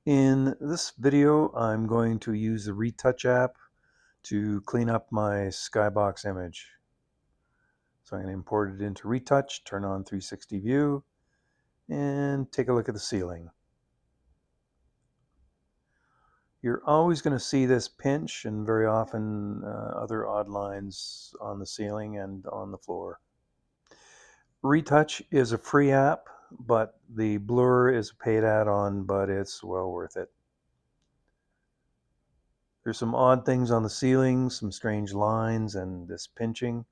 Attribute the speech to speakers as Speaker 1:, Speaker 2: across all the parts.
Speaker 1: In this video, I'm going to use the Retouch app to clean up my Skybox image. So I'm going to import it into Retouch, turn on 360 view, and take a look at the ceiling. You're always going to see this pinch and very often other odd lines on the ceiling and on the floor. Retouch is a free app, but the blur is a paid add-on, but it's well worth it. There's some odd things on the ceiling, some strange lines, and this pinching.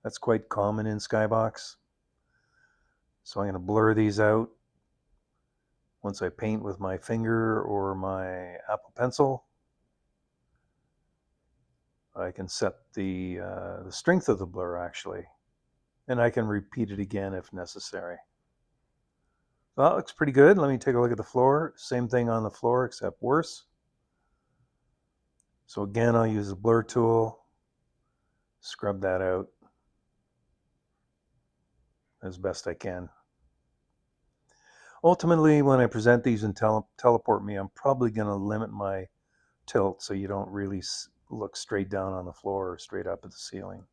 Speaker 1: That's quite common in Skybox. So I'm going to blur these out once I paint with my finger or my Apple Pencil. I can set the strength of the blur actually, and I can repeat it again if necessary. Well, that looks pretty good. Let me take a look at the floor. Same thing on the floor, except worse. So again, I'll use the blur tool, scrub that out as best I can. Ultimately, when I present these in Teleport Me, I'm probably going to limit my tilt so you don't really look straight down on the floor or straight up at the ceiling.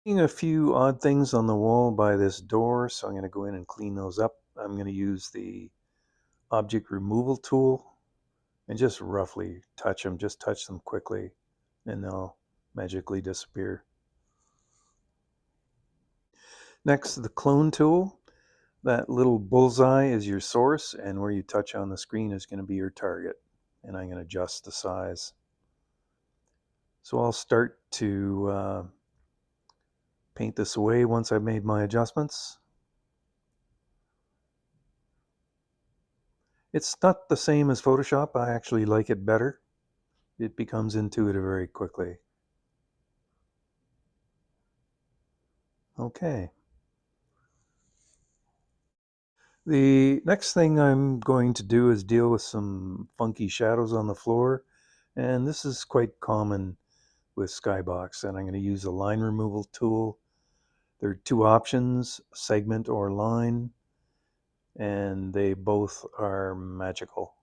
Speaker 1: Seeing a few odd things on the wall by this door, so I'm going to go in and clean those up. I'm going to use the object removal tool and just roughly touch them, just touch them quickly, and they'll magically disappear. Next, the clone tool. That little bullseye is your source, and where you touch on the screen is going to be your target. And I'm going to adjust the size. So I'll start to paint this away once I've made my adjustments. It's not the same as Photoshop. I actually like it better. It becomes intuitive very quickly. Okay. The next thing I'm going to do is deal with some funky shadows on the floor, and this is quite common with Skybox, and I'm going to use a line removal tool. There are two options, segment or line, and they both are magical.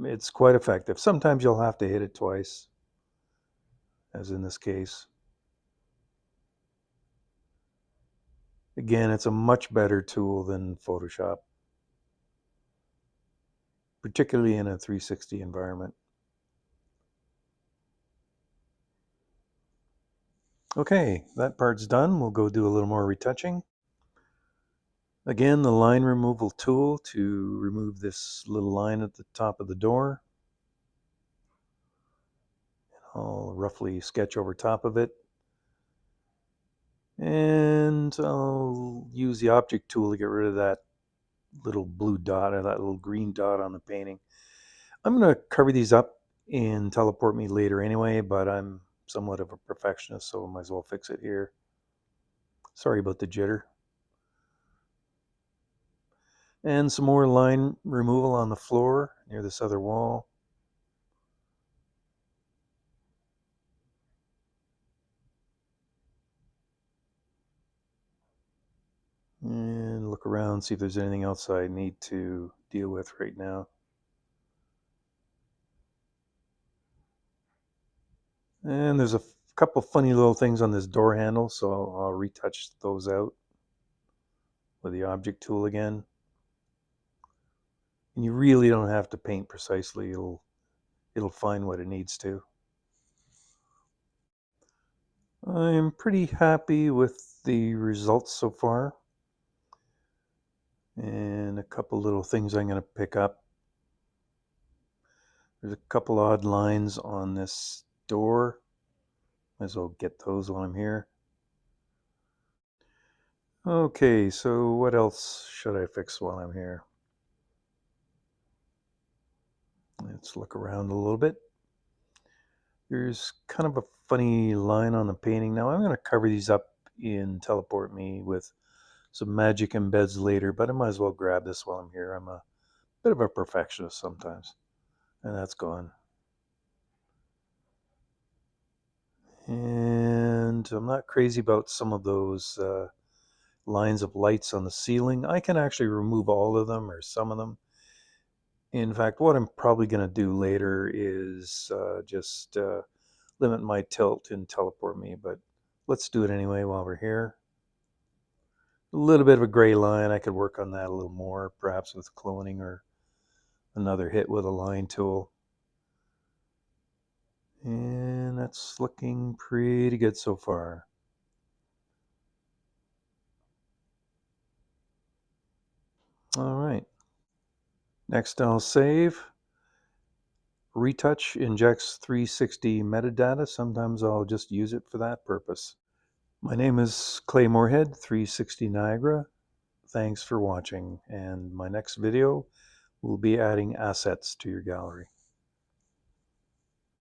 Speaker 1: It's quite effective. Sometimes you'll have to hit it twice, as in this case. Again, it's a much better tool than Photoshop, particularly in a 360 environment. Okay, that part's done. We'll go do a little more retouching. Again, the line removal tool to remove this little line at the top of the door. I'll roughly sketch over top of it. And I'll use the object tool to get rid of that little blue dot or that little green dot on the painting. I'm going to cover these up in Teleport Me later anyway, but I'm somewhat of a perfectionist, so I might as well fix it here. Sorry about the jitter. And some more line removal on the floor near this other wall. And look around, see if there's anything else I need to deal with right now. And there's a couple funny little things on this door handle, so I'll retouch those out with the object tool again. And you really don't have to paint precisely. It'll find what it needs to. I'm pretty happy with the results so far. And a couple little things I'm going to pick up. There's a couple odd lines on this door. Might as well get those while I'm here. Okay, so what else should I fix while I'm here? Let's look around a little bit. There's kind of a funny line on the painting. Now I'm going to cover these up in Teleport Me with some magic embeds later, but I might as well grab this while I'm here. I'm a bit of a perfectionist sometimes. And that's gone. And I'm not crazy about some of those lines of lights on the ceiling. I can actually remove all of them or some of them. In fact, what I'm probably going to do later is just limit my tilt and teleport me, but let's do it anyway while we're here. A little bit of a gray line, I could work on that a little more, perhaps with cloning or another hit with a line tool. And that's looking pretty good so far. All right. Next I'll save. Retouch injects 360 metadata. Sometimes I'll just use it for that purpose. My name is Clay Moorhead, 360 Niagara. Thanks for watching, and my next video will be adding assets to your gallery.